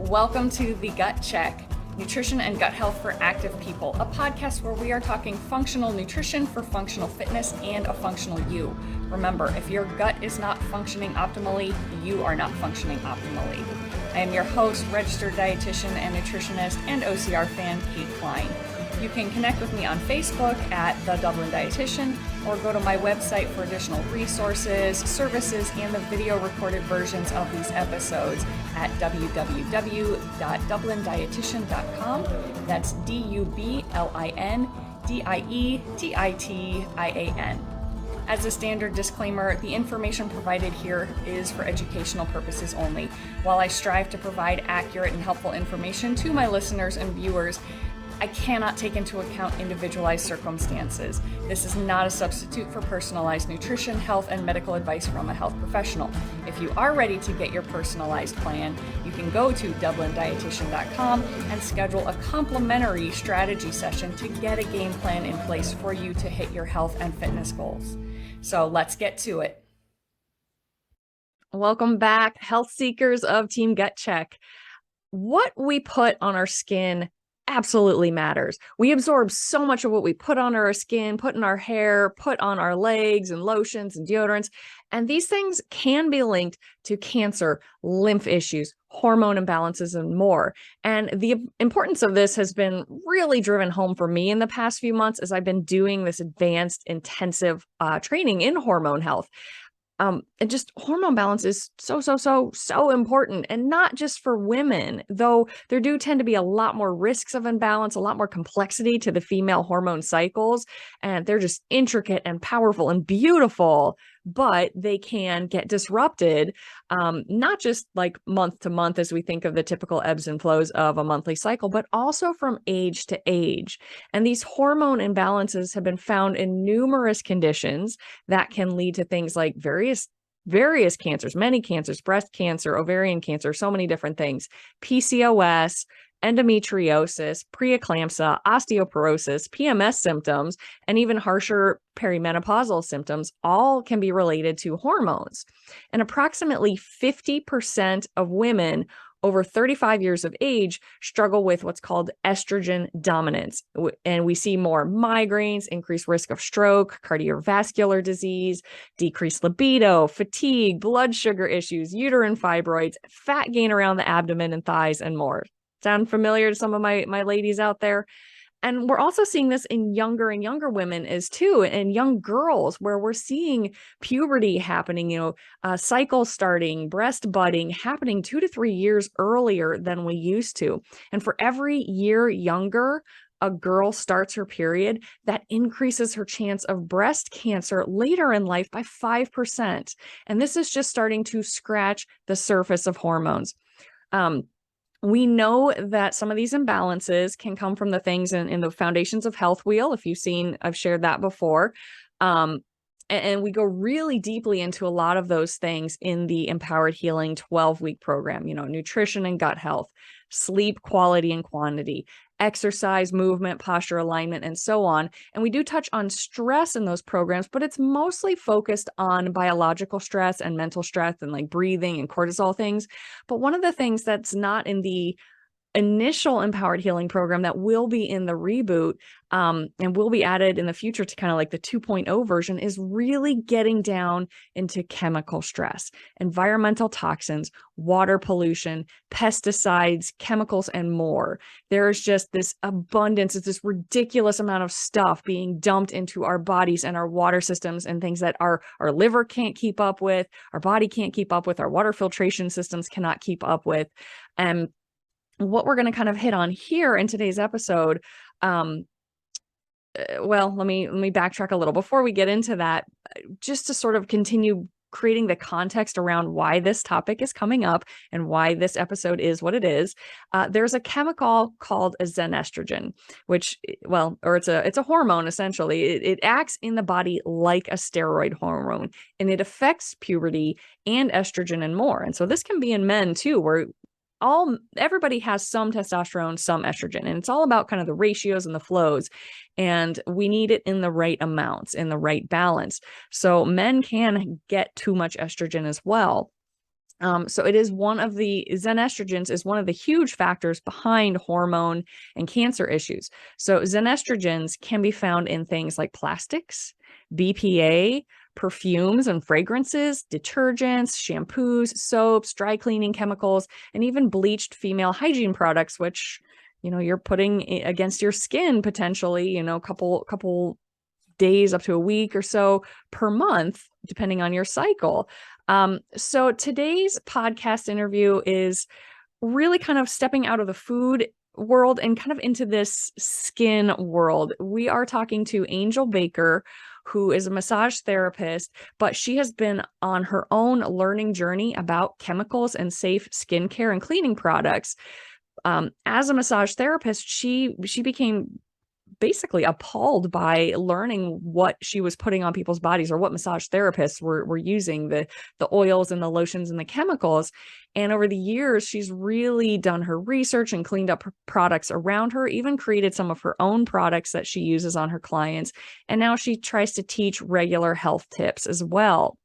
Welcome to The Gut Check, Nutrition and Gut Health for Active People, a podcast where we are talking functional nutrition for functional fitness and a functional you. Remember, if your gut is not functioning optimally, you are not functioning optimally. I am your host, registered dietitian and nutritionist, and OCR fan, Kate Klein. You can connect with me on Facebook at The Dublin Dietitian, or go to my website for additional resources, services, and the video recorded versions of these episodes at www.dublindietitian.com. That's DUBLINDIETITIAN. As a standard disclaimer, the information provided here is for educational purposes only. While I strive to provide accurate and helpful information to my listeners and viewers, I cannot take into account individualized circumstances. This is not a substitute for personalized nutrition, health, and medical advice from a health professional. If you are ready to get your personalized plan, you can go to dublindietitian.com and schedule a complimentary strategy session to get a game plan in place for you to hit your health and fitness goals. So let's get to it. Welcome back, health seekers of Team Gut Check. What we put on our skin absolutely matters. We absorb so much of what we put on our skin, put in our hair, put on our legs and lotions and deodorants. And these things can be linked to cancer, lymph issues, hormone imbalances, and more. And the importance of this has been really driven home for me in the past few months as I've been doing this advanced intensive training in hormone health. And just hormone balance is so important, and not just for women, though there do tend to be a lot more risks of imbalance, a lot more complexity to the female hormone cycles, and they're just intricate and powerful and beautiful, but they can get disrupted, not just like month to month as we think of the typical ebbs and flows of a monthly cycle, but also from age to age. And these hormone imbalances have been found in numerous conditions that can lead to things like various cancers, many cancers, breast cancer, ovarian cancer, so many different things, PCOS, endometriosis, preeclampsia, osteoporosis, PMS symptoms, and even harsher perimenopausal symptoms all can be related to hormones. And approximately 50% of women over 35 years of age struggle with what's called estrogen dominance. And we see more migraines, increased risk of stroke, cardiovascular disease, decreased libido, fatigue, blood sugar issues, uterine fibroids, fat gain around the abdomen and thighs, and more. Sound familiar to some of my ladies out there? And we're also seeing this in younger and younger women as too, and young girls, where we're seeing puberty happening, cycle starting, breast budding happening 2 to 3 years earlier than we used to. And for every year younger a girl starts her period, that increases her chance of breast cancer later in life by 5%. And this is just starting to scratch the surface of hormones. We know that some of these imbalances can come from the things in the Foundations of Health wheel. If you've seen, I've shared that before. And we go really deeply into a lot of those things in the Empowered Healing 12-week program, nutrition and gut health, sleep quality and quantity, exercise, movement, posture alignment, and so on. And we do touch on stress in those programs, but it's mostly focused on biological stress and mental stress and like breathing and cortisol things. But one of the things that's not in the initial Empowered Healing program that will be in the reboot and will be added in the future to kind of like the 2.0 version is really getting down into chemical stress, environmental toxins, water pollution, pesticides, chemicals, and more. There's just this abundance, it's this ridiculous amount of stuff being dumped into our bodies and our water systems, and things that our liver can't keep up with, our body can't keep up with, our water filtration systems cannot keep up with. And what we're going to kind of hit on here in today's episode, let me backtrack a little before we get into that, just to sort of continue creating the context around why this topic is coming up and why this episode is what it is. There's a chemical called a Zen Estrogen, which, it's a hormone essentially. It acts in the body like a steroid hormone, and it affects puberty and estrogen and more. And so this can be in men too, where everybody has some testosterone, some estrogen, and it's all about kind of the ratios and the flows, and we need it in the right amounts, in the right balance. So men can get too much estrogen as well. So it is one of the Zen estrogens is one of the huge factors behind hormone and cancer issues. So Zen estrogens can be found in things like plastics, BPA, perfumes and fragrances, detergents, shampoos, soaps, dry cleaning chemicals, and even bleached female hygiene products, which, you're putting against your skin potentially, couple days up to a week or so per month, depending on your cycle. So today's podcast interview is really kind of stepping out of the food world and kind of into this skin world. We are talking to Angel Baker, who is a massage therapist, but she has been on her own learning journey about chemicals and safe skincare and cleaning products. As a massage therapist, she became basically appalled by learning what she was putting on people's bodies, or what massage therapists were using, the oils and the lotions and the chemicals. And over the years, she's really done her research and cleaned up her products around her, even created some of her own products that she uses on her clients. And now she tries to teach regular health tips as well,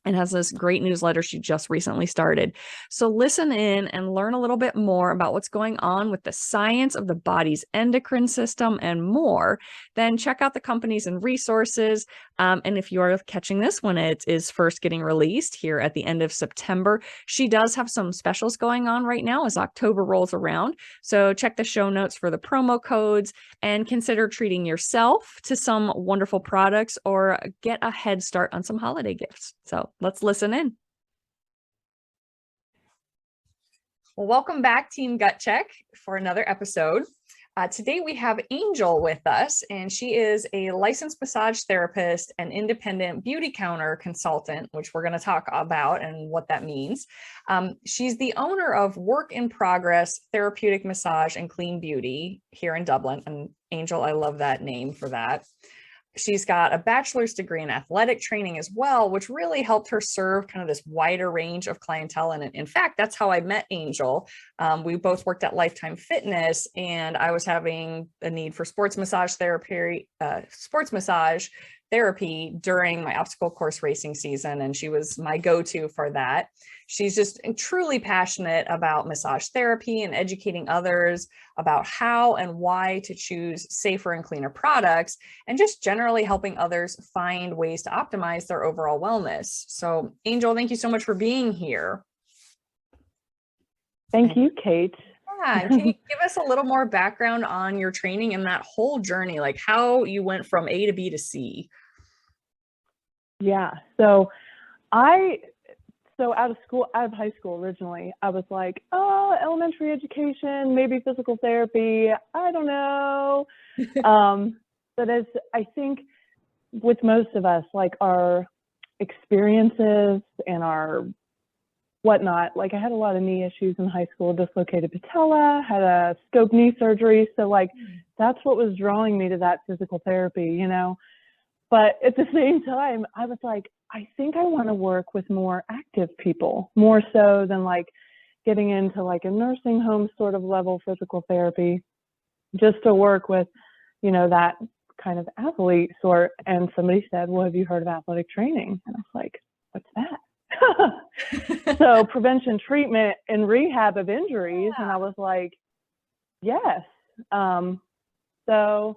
and has this great newsletter she just recently started. So listen in and learn a little bit more about what's going on with the science of the body's endocrine system and more. Then check out the companies and resources. And if you're catching this when it is first getting released here at the end of September, she does have some specials going on right now as October rolls around. So check the show notes for the promo codes, and consider treating yourself to some wonderful products or get a head start on some holiday gifts. So let's listen in. Well, welcome back, Team Gut Check, for another episode. Today we have Angel with us, and she is a licensed massage therapist and independent beauty counter consultant, which we're going to talk about and what that means. She's the owner of Work in Progress Therapeutic Massage and Clean Beauty here in Dublin. And Angel, I love that name for that. She's got a bachelor's degree in athletic training as well, which really helped her serve kind of this wider range of clientele. And in fact, that's how I met Angel. We both worked at Lifetime Fitness, and I was having a need for sports massage therapy during my obstacle course racing season, and she was my go-to for that. She's just truly passionate about massage therapy and educating others about how and why to choose safer and cleaner products, and just generally helping others find ways to optimize their overall wellness. So, Angel, thank you so much for being here. Thank you, Kate. Yeah, can you give us a little more background on your training and that whole journey, like how you went from A to B to C? Yeah, so out of high school originally, I was like, oh, elementary education, maybe physical therapy, I don't know. But as I think with most of us, like our experiences and our whatnot, like I had a lot of knee issues in high school, dislocated patella, had a scope knee surgery. So like, that's what was drawing me to that physical therapy, But at the same time, I was like, I think I want to work with more active people, more so than like getting into like a nursing home sort of level physical therapy, just to work with, that kind of athlete sort. And somebody said, well, have you heard of athletic training? And I was like, what's that? So prevention, treatment, and rehab of injuries. Yeah. And I was like, yes. So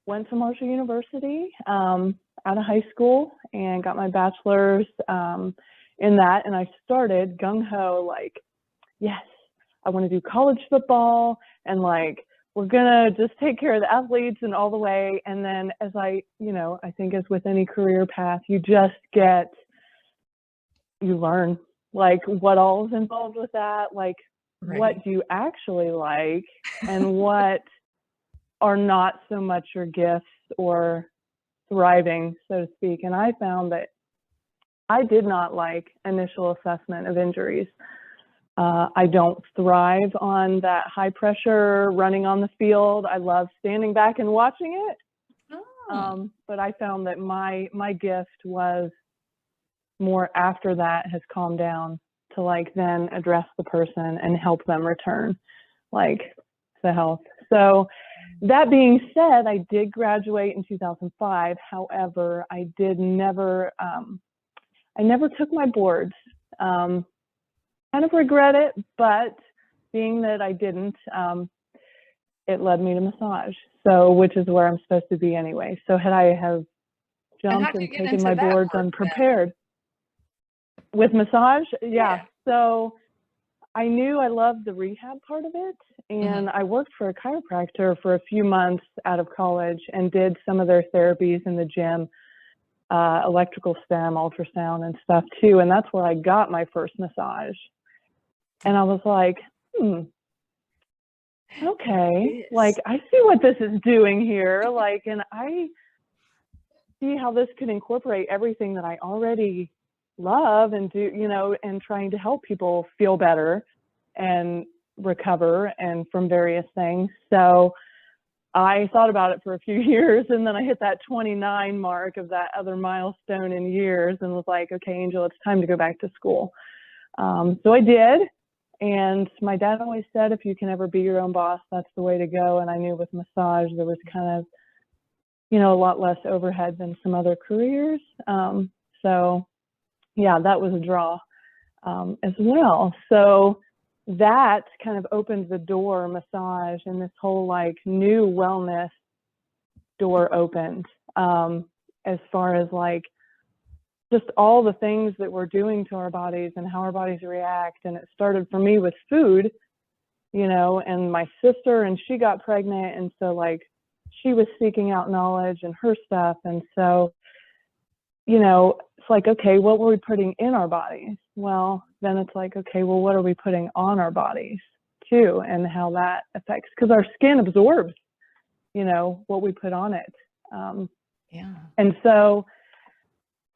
went to Marshall University out of high school and got my bachelor's in that. And I started gung-ho, like, yes, I want to do college football, and like, we're going to just take care of the athletes and all the way. And then as I think as with any career path, you learn like what all is involved with that, like right. What do you actually like and what are not so much your gifts or thriving, so to speak. And I found that I did not like initial assessment of injuries. I don't thrive on that high pressure running on the field. I love standing back and watching it. Oh. But I found that my gift was more after that has calmed down to like then address the person and help them return like the health. So that being said, I did graduate in 2005. However, I never took my boards. kind of regret it, but being that I didn't, it led me to massage. So, which is where I'm supposed to be anyway. So had I have jumped and taken my boards unprepared with massage, yeah. So I knew I loved the rehab part of it, and I worked for a chiropractor for a few months out of college and did some of their therapies in the gym, electrical stem, ultrasound and stuff too. And that's where I got my first massage. And I was like, okay, like I see what this is doing here. Like, and I see how this could incorporate everything that I already love and do, you know, and trying to help people feel better and recover and from various things. So I thought about it for a few years, and then I hit that 29 mark of that other milestone in years and was like, okay, Angel, it's time to go back to school. So I did. And my dad always said, if you can ever be your own boss, that's the way to go. And I knew with massage, there was kind of, you know, a lot less overhead than some other careers. So yeah, that was a draw as well. So that kind of opened the door, massage, and this whole like new wellness door opened, as far as like just all the things that we're doing to our bodies and how our bodies react. And it started for me with food, you know, and my sister, and she got pregnant. And so like she was seeking out knowledge and her stuff. And so, you know, it's like, okay, what were we putting in our bodies? Well, then it's like, okay, well, what are we putting on our bodies too? And how that affects, because our skin absorbs, you know, what we put on it. And so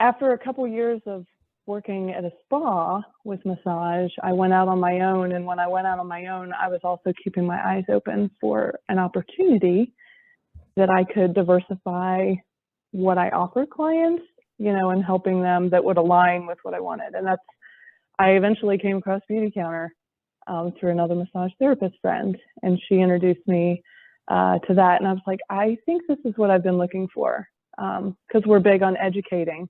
after a couple years of working at a spa with massage, I went out on my own. And when I went out on my own, I was also keeping my eyes open for an opportunity that I could diversify what I offer clients, you know, and helping them that would align with what I wanted. And that's, I eventually came across Beauty Counter through another massage therapist friend, and she introduced me to that. And I was like, I think this is what I've been looking for, because we're big on educating,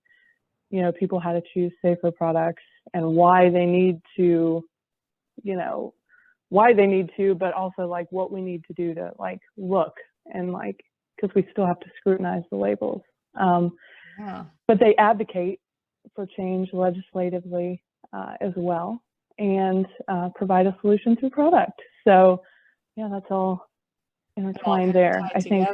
you know, people how to choose safer products and why they need to, you know, why they need to, but also like what we need to do to like look and like, because we still have to scrutinize the labels. But they advocate for change legislatively as well, and provide a solution through product. So yeah, that's all intertwined there, I think.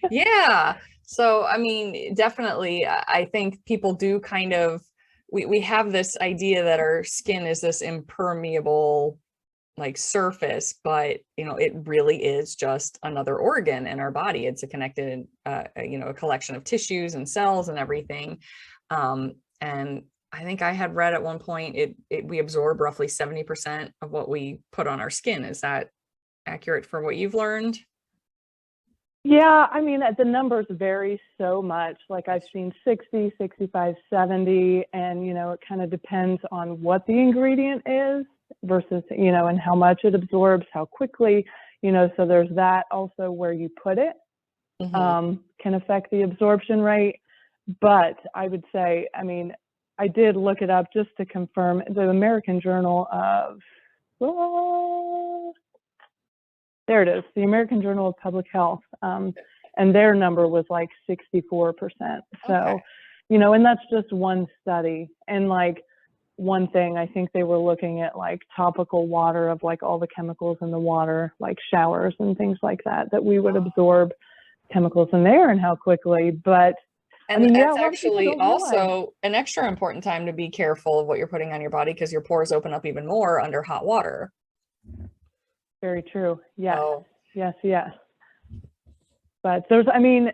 Yeah. So, I mean, definitely, I think people do kind of, we have this idea that our skin is this impermeable like surface, but you know, it really is just another organ in our body. It's a connected, you know, a collection of tissues and cells and everything. And I think I had read at one point, we absorb roughly 70% of what we put on our skin. Is that accurate for what you've learned? Yeah, I mean, the numbers vary so much. Like I've seen 60, 65, 70, and, you know, it kind of depends on what the ingredient is versus, you know, and how much it absorbs, how quickly, you know, so there's that also where you put it can affect the absorption rate. But I would say, I mean, I did look it up just to confirm. The American Journal of, there it is, the American Journal of Public Health, and their number was like 64%. So, you know, and that's just one study. And like one thing, I think they were looking at like topical water of like all the chemicals in the water, like showers and things like that, that we would absorb chemicals in there and how quickly. But and I mean, that's actually also an extra important time to be careful of what you're putting on your body, because your pores open up even more under hot water. Very true. Yes. Oh. Yes. Yes. But there's, I mean,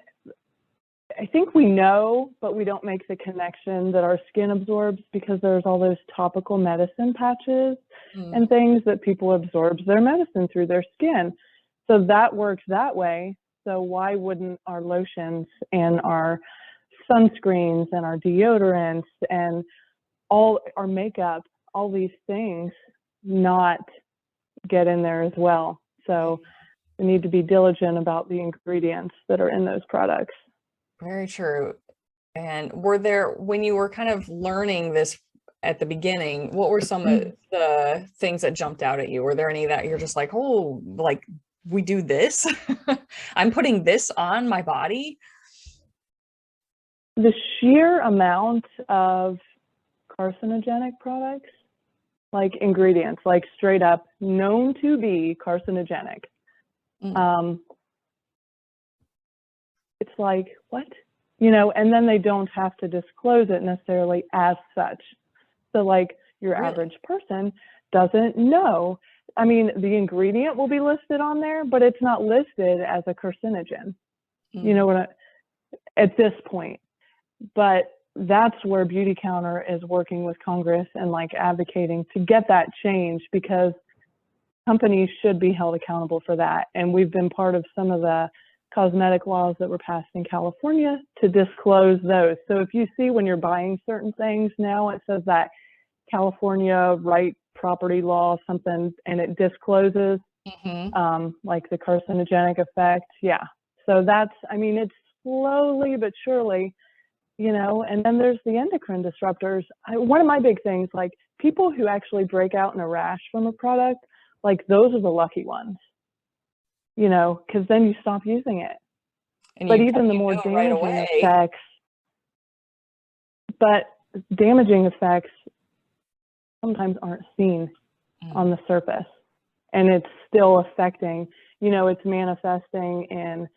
I think we know, but we don't make the connection that our skin absorbs, because there's all those topical medicine patches and things that people absorb their medicine through their skin. So that works that way. So why wouldn't our lotions and our sunscreens and our deodorants and all our makeup, all these things not get in there as well? So we need to be diligent about the ingredients that are in those products. Very true. And were there, when you were kind of learning this at the beginning, what were some of the things that jumped out at you? Were there any that you're just like, oh, like we do this? I'm putting this on my body? The sheer amount of carcinogenic products, like ingredients, like straight up known to be carcinogenic. It's like, what? You know, and then they don't have to disclose it necessarily as such. So like your average person doesn't know. I mean, the ingredient will be listed on there, but it's not listed as a carcinogen. You know what at this point. But that's where Beauty Counter is working with Congress and like advocating to get that change, because companies should be held accountable for that. And we've been part of some of the cosmetic laws that were passed in California to disclose those. So if you see when you're buying certain things now, it says that California right property law, something, and it discloses like the carcinogenic effect. Yeah. So that's, I mean, it's slowly but surely, you know, and then there's the endocrine disruptors. One of my big things, like people who actually break out in a rash from a product, like those are the lucky ones, you know, because then you stop using it. And but even the more damaging effects, but damaging effects sometimes aren't seen on the surface, and it's still affecting, you know, it's manifesting in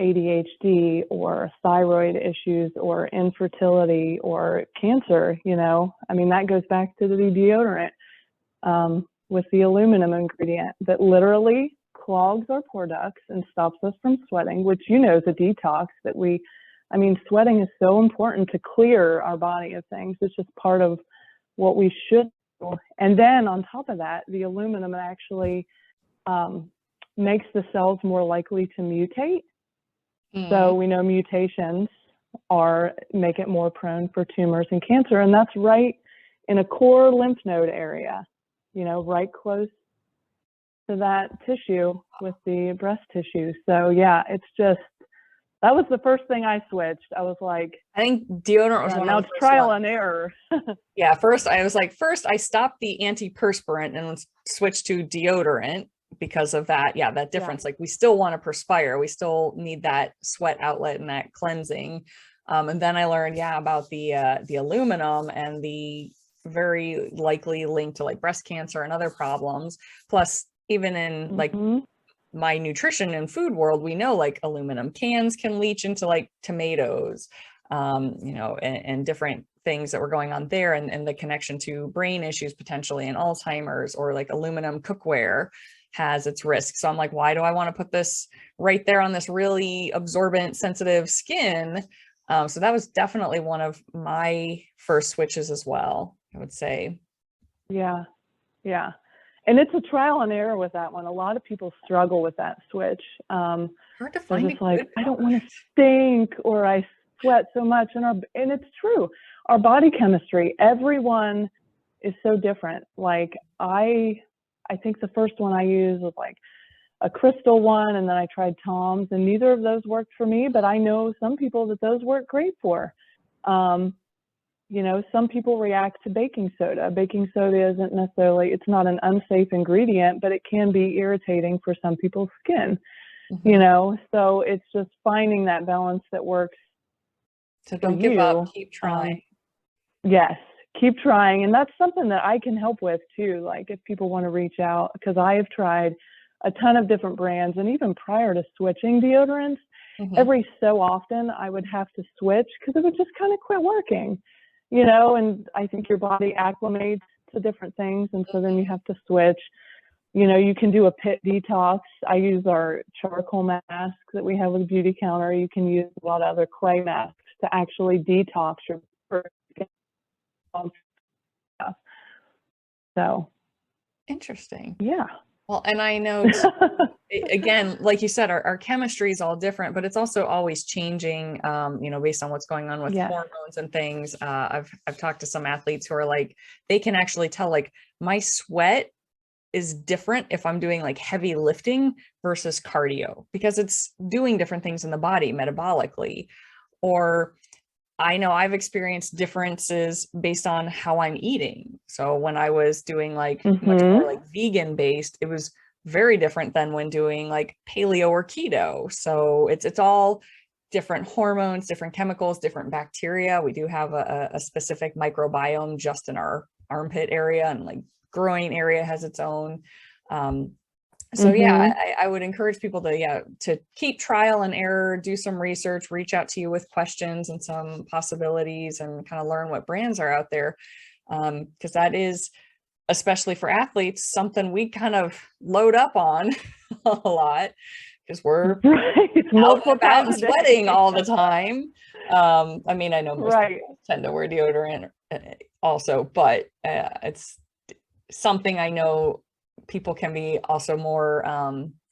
ADHD or thyroid issues or infertility or cancer, you know. I mean, that goes back to the deodorant with the aluminum ingredient that literally clogs our pore ducts and stops us from sweating, which, you know, is a detox that we, I mean, sweating is so important to clear our body of things. It's just part of what we should do. And then on top of that, the aluminum actually makes the cells more likely to mutate. So we know mutations make it more prone for tumors and cancer, and that's right in a core lymph node area, you know, right close to that tissue with the breast tissue. So yeah, it's just, that was the first thing I switched. I was like, I think deodorant was one now of the it's first trial ones. and error. Yeah, first I stopped the antiperspirant and switched to deodorant because of that. Yeah, that difference. Like we still want to perspire. We still need that sweat outlet and that cleansing. And then I learned, about the aluminum and the very likely link to like breast cancer and other problems. Plus, even in like my nutrition and food world, we know like aluminum cans can leach into like tomatoes, you know, and different things that were going on there, and the connection to brain issues potentially and Alzheimer's, or like aluminum cookware has its risks. So I'm like, why do I want to put this right there on this really absorbent, sensitive skin? So that was definitely one of my first switches as well, I would say. Yeah. Yeah. And it's a trial and error with that one. A lot of people struggle with that switch. Hard to find. It's like, I don't want to stink, or I sweat so much. And it's true. Our body chemistry, everyone is so different. Like I think the first one I used was like a crystal one, and then I tried Tom's, and neither of those worked for me, but I know some people that those work great for. You know, some people react to baking soda. Baking soda isn't necessarily, it's not an unsafe ingredient, but it can be irritating for some people's skin, you know, so it's just finding that balance that works. So don't give up, keep trying. Yes, keep trying. And that's something that I can help with too. Like if people want to reach out, because I have tried a ton of different brands, and even prior to switching deodorants, every so often I would have to switch because it would just kind of quit working. You know, and I think your body acclimates to different things. And so then you have to switch. You know, you can do a pit detox. I use our charcoal mask that we have with Beauty Counter. You can use a lot of other clay masks to actually detox your skin. So interesting. Yeah. Well, and I know again, like you said, our chemistry is all different, but it's also always changing, you know, based on what's going on with hormones and things. I've talked to some athletes who are like, they can actually tell like my sweat is different if I'm doing like heavy lifting versus cardio, because it's doing different things in the body metabolically. Or I know I've experienced differences based on how I'm eating. So when I was doing like much more like vegan based, it was very different than when doing like paleo or keto. So it's all different hormones, different chemicals, different bacteria. We do have a specific microbiome just in our armpit area, and like groin area has its own. So yeah, I would encourage people to keep trial and error, do some research, reach out to you with questions and some possibilities, and kind of learn what brands are out there. Because that is, especially for athletes, something we kind of load up on a lot, because we're out and about and sweating all the time. I mean, I know most people tend to wear deodorant also, but it's something I know people can be also more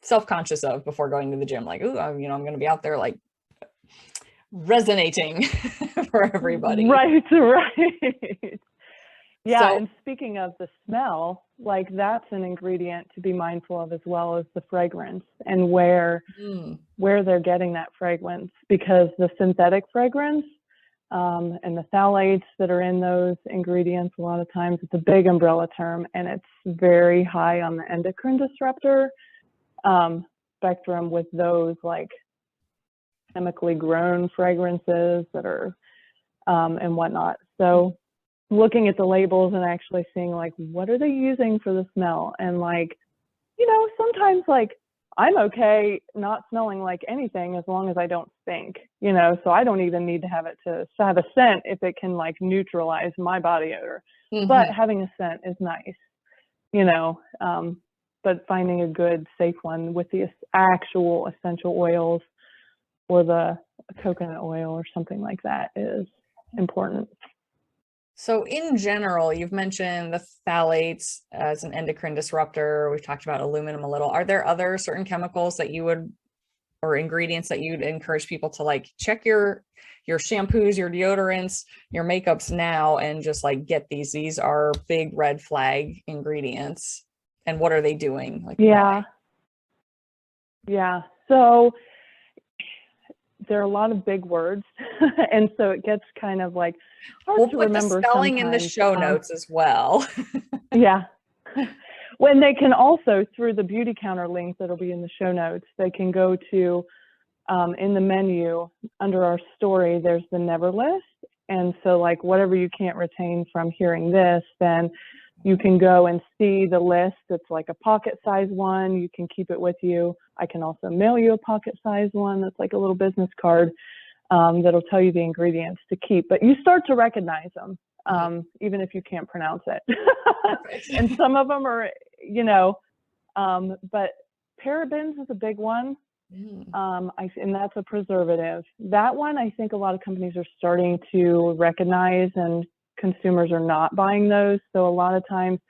self-conscious of before going to the gym. Like, oh, I'm going to be out there like resonating for everybody. Right. Yeah. So, and speaking of the smell, like that's an ingredient to be mindful of, as well as the fragrance and where they're getting that fragrance, because the synthetic fragrance and the phthalates that are in those ingredients, a lot of times it's a big umbrella term, and it's very high on the endocrine disruptor spectrum with those like chemically grown fragrances that are and whatnot. So looking at the labels and actually seeing like, what are they using for the smell? And like, sometimes like I'm okay not smelling like anything as long as I don't stink, so I don't even need to have it to have a scent if it can like neutralize my body odor. But having a scent is nice, but finding a good, safe one with the actual essential oils or the coconut oil or something like that is important. So in general, you've mentioned the phthalates as an endocrine disruptor. We've talked about aluminum a little. Are there other certain chemicals that you would, or ingredients that you'd encourage people to like check your shampoos, your deodorants, your makeups now, and just like get these? These are big red flag ingredients. And what are they doing? Like, yeah. So there are a lot of big words, and so it gets kind of like hard to remember. We'll put the spelling in the show notes as well. Yeah. When they can also, through the beauty counter link that'll be in the show notes, they can go to in the menu under our story, there's the never list. And so like whatever you can't retain from hearing this, then you can go and see the list. It's like a pocket size one. You can keep it with you. I can also mail you a pocket size one that's like a little business card that'll tell you the ingredients to keep. But you start to recognize them, even if you can't pronounce it. And some of them are, but parabens is a big one. And that's a preservative. That one, I think a lot of companies are starting to recognize, and consumers are not buying those. So a lot of times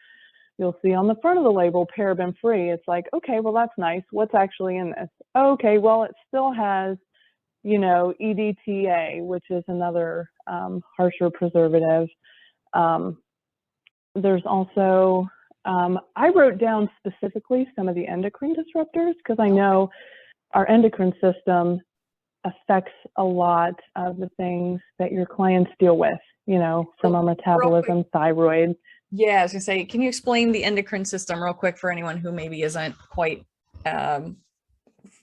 you'll see on the front of the label paraben free. It's like, okay, well, that's nice. What's actually in this? Okay, well, it still has, EDTA, which is another harsher preservative. There's also, I wrote down specifically some of the endocrine disruptors, because I know our endocrine system affects a lot of the things that your clients deal with, from our metabolism, thyroid. Yeah, I was gonna say, can you explain the endocrine system real quick for anyone who maybe isn't quite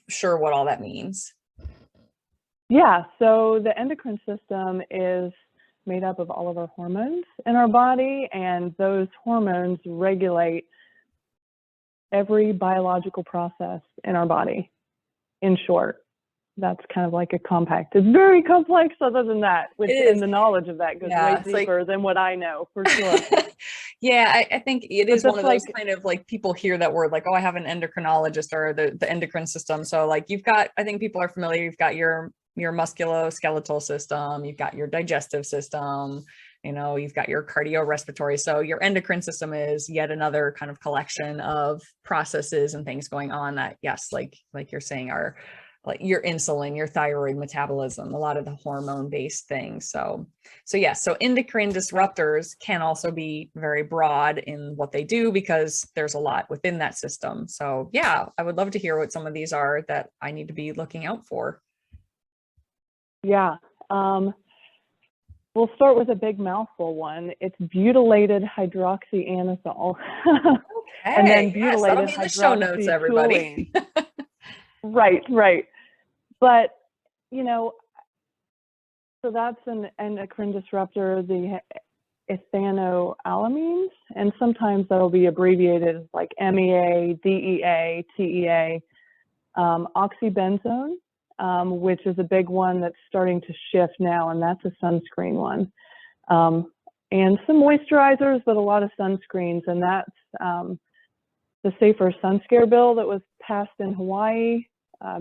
sure what all that means? Yeah, so the endocrine system is made up of all of our hormones in our body, and those hormones regulate every biological process in our body. In short, that's kind of like a compact. It's very complex other than that, and the knowledge of that goes way deeper than what I know, for sure. Yeah, I think it is one of those kind of like, people hear that word like, oh, I have an endocrinologist or the endocrine system. So like you've got, I think people are familiar, you've got your musculoskeletal system, you've got your digestive system, you've got your cardiorespiratory. So your endocrine system is yet another kind of collection of processes and things going on that, yes, like you're saying, are like your insulin, your thyroid metabolism, a lot of the hormone based things. So yes, so endocrine disruptors can also be very broad in what they do, because there's a lot within that system. So yeah, I would love to hear what some of these are that I need to be looking out for. Yeah. we'll start with a big mouthful one. It's butylated hydroxyanisole. And then yes, that'll butylated be in the show notes, everybody. Right. But, you know, so that's an endocrine disruptor, the ethanoalamines, and sometimes that'll be abbreviated as like MEA, DEA, TEA, oxybenzone, which is a big one that's starting to shift now, and that's a sunscreen one. And some moisturizers, but a lot of sunscreens, and that's the Safer Sun Scare bill that was passed in Hawaii.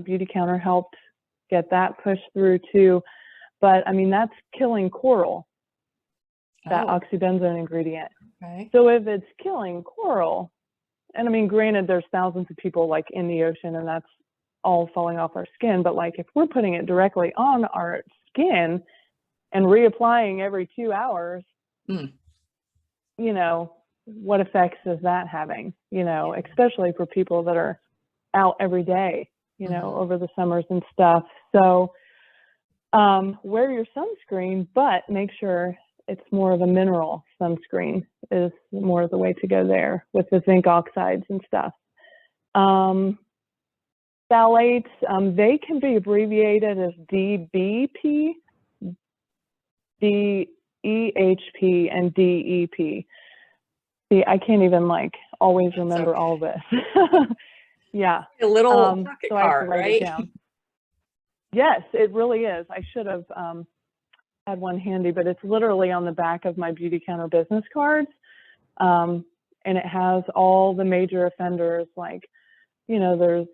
Beauty Counter helped get that pushed through too. But I mean, that's killing coral, that oxybenzone ingredient. Okay. So if it's killing coral, and I mean, granted, there's thousands of people like in the ocean and that's all falling off our skin, but like if we're putting it directly on our skin and reapplying every 2 hours, you know, what effects is that having, you know, especially for people that are out every day, you know, over the summers and stuff. So wear your sunscreen, but make sure it's more of a mineral sunscreen is more of the way to go there with the zinc oxides and stuff. Phthalates, they can be abbreviated as DBP, DEHP, and DEP. See, I can't even like always remember all this. Yeah. A little pocket so card, I right? it down. Yes, it really is. I should have had one handy, but it's literally on the back of my Beauty Counter business cards. And it has all the major offenders, like, you know, there's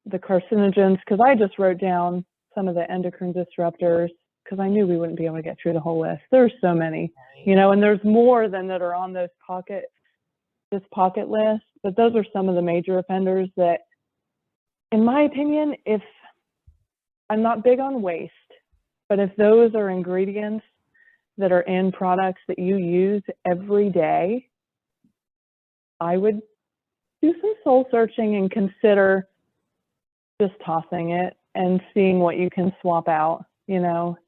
the carcinogens, because I just wrote down some of the endocrine disruptors because I knew we wouldn't be able to get through the whole list. There's so many, you know, and there's more than that are on this pocket list, but those are some of the major offenders that, in my opinion, if I'm not big on waste, but if those are ingredients that are in products that you use every day, I would do some soul searching and consider just tossing it and seeing what you can swap out. You know,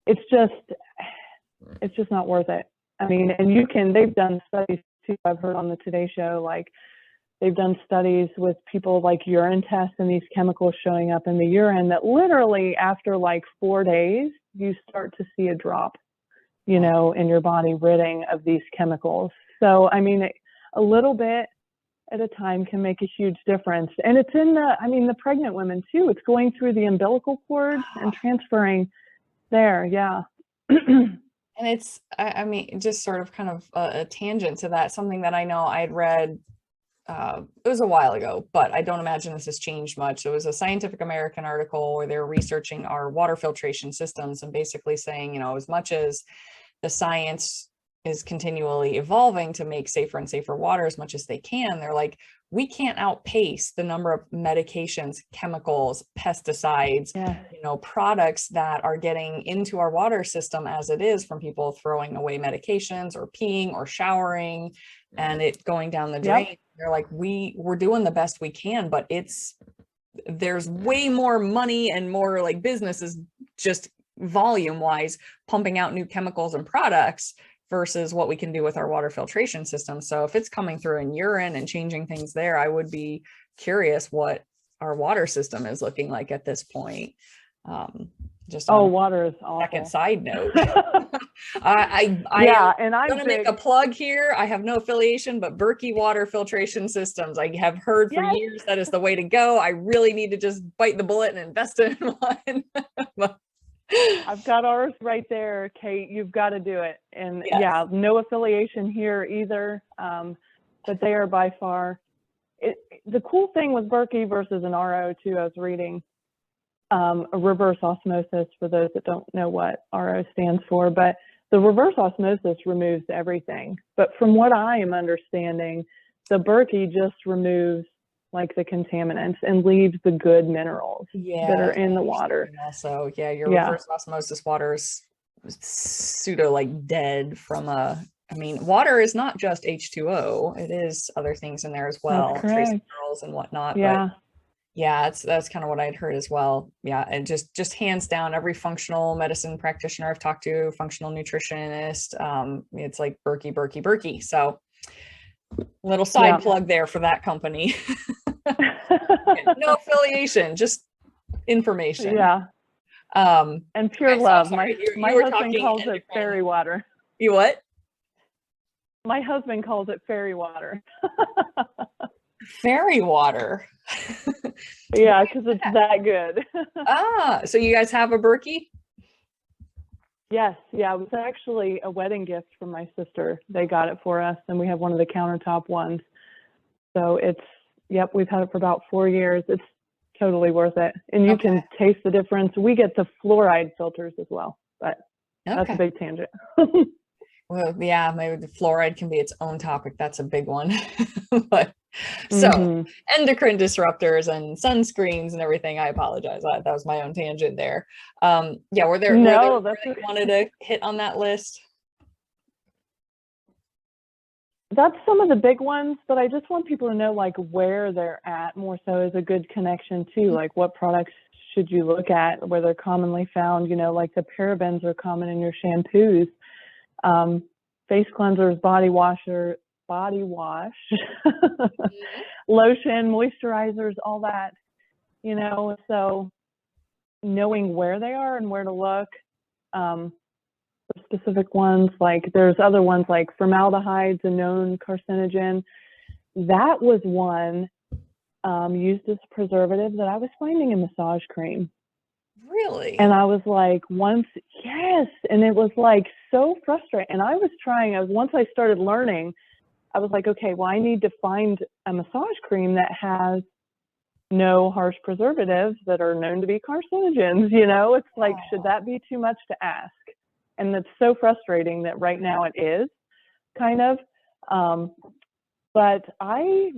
it's just not worth it. I mean, and they've done studies too, I've heard on the Today Show, like they've done studies with people like urine tests and these chemicals showing up in the urine that literally after like 4 days, you start to see a drop, you know, in your body ridding of these chemicals. So, I mean, a little bit at a time can make a huge difference. And it's in the pregnant women too. It's going through the umbilical cord and transferring there. Yeah. And it's, I mean, just sort of kind of a tangent to that, something that I know I had read, it was a while ago, but I don't imagine this has changed much. It was a Scientific American article where they were researching our water filtration systems and basically saying, you know, as much as the science is continually evolving to make safer and safer water as much as they can, they're like, we can't outpace the number of medications, chemicals, pesticides, you know, products that are getting into our water system as it is, from people throwing away medications or peeing or showering and it going down the drain. They're like, we're doing the best we can, but there's way more money and more like businesses just volume wise pumping out new chemicals and products versus what we can do with our water filtration system. So if it's coming through in urine and changing things there, I would be curious what our water system is looking like at this point. Just water is awful. Second side note. I'm gonna make a plug here. I have no affiliation, but Berkey water filtration systems. I have heard for years that is the way to go. I really need to just bite the bullet and invest in one. I've got ours right there, Kate. You've got to do it. And yeah, no affiliation here either. But they are by far the cool thing with Berkey versus an RO too. I was reading a reverse osmosis, for those that don't know what RO stands for, but the reverse osmosis removes everything. But from what I am understanding, the Berkey just removes like the contaminants and leaves the good minerals that are in the water. Also, your reverse osmosis water is pseudo like dead from I mean, water is not just H2O. It is other things in there as well, trace minerals and whatnot. Yeah. Yeah, that's kind of what I'd heard as well. Yeah, and just hands down, every functional medicine practitioner I've talked to, functional nutritionist, it's like Berkey, Berkey, Berkey. So little side Yeah. plug there for that company. No affiliation, just information. Yeah. And pure Okay, so I'm love. sorry, My you were husband talking calls it endocrine. fairy water. You what? My husband calls it fairy water. Fairy water. Yeah, because it's that good. So you guys have a Berkey? Yes, yeah, it was actually a wedding gift from my sister. They got it for us, and we have one of the countertop ones. So yep, we've had it for about 4 years. It's totally worth it. And you can taste the difference. We get the fluoride filters as well, but that's a big tangent. Well, yeah, maybe the fluoride can be its own topic. That's a big one. But so endocrine disruptors and sunscreens and everything. I apologize. That was my own tangent there. Yeah, were there no, that you wanted to hit on that list? That's some of the big ones, but I just want people to know like where they're at more so as a good connection too. Like what products should you look at, where they're commonly found, you know, like the parabens are common in your shampoos, face cleansers, body wash, lotion, moisturizers, all that, you know, so knowing where they are and where to look. Specific ones, like there's other ones like formaldehyde's a known carcinogen. That was one used as a preservative that I was finding in massage cream. Really? And I was like, yes, and it was like so frustrating. And once I started learning, I was like, okay, well, I need to find a massage cream that has no harsh preservatives that are known to be carcinogens. You know, it's like, should that be too much to ask? And it's so frustrating that right now it is kind of, but I